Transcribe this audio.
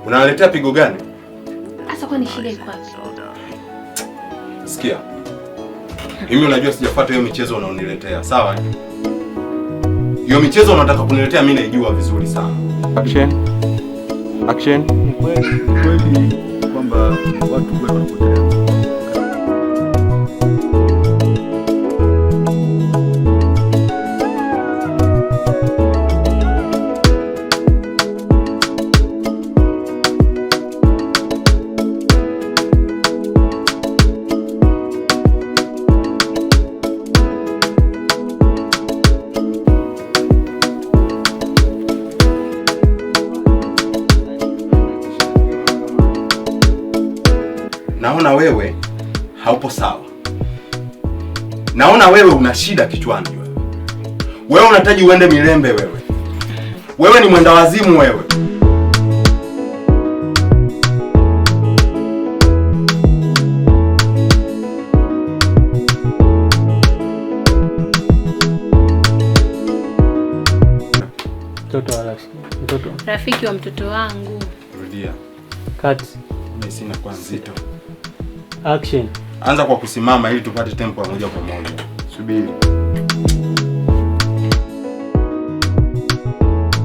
Unaletea pigo gani? Asa kwani shida iko wapi? Sikia. Mimi unajua sijafuata hiyo michezo unaoniletea, sawa? Hiyo michezo unataka kuniletea mimi naijua vizuri sana. Action. Action. Kweli kwamba watu kweli wanapotea. Naona wewe haupo sawa. Naona wewe una shida kichwani wewe. Wewe unahitaji uende Milembe wewe. Wewe ni mwenda wazimu wewe. Mtoto rafiki wa mtoto wangu. Rudia. Cut. Mimi sina kwa nzito. Action. Anza kwa kusimama ili tupate tempo ya moja kwa moja. Subiri.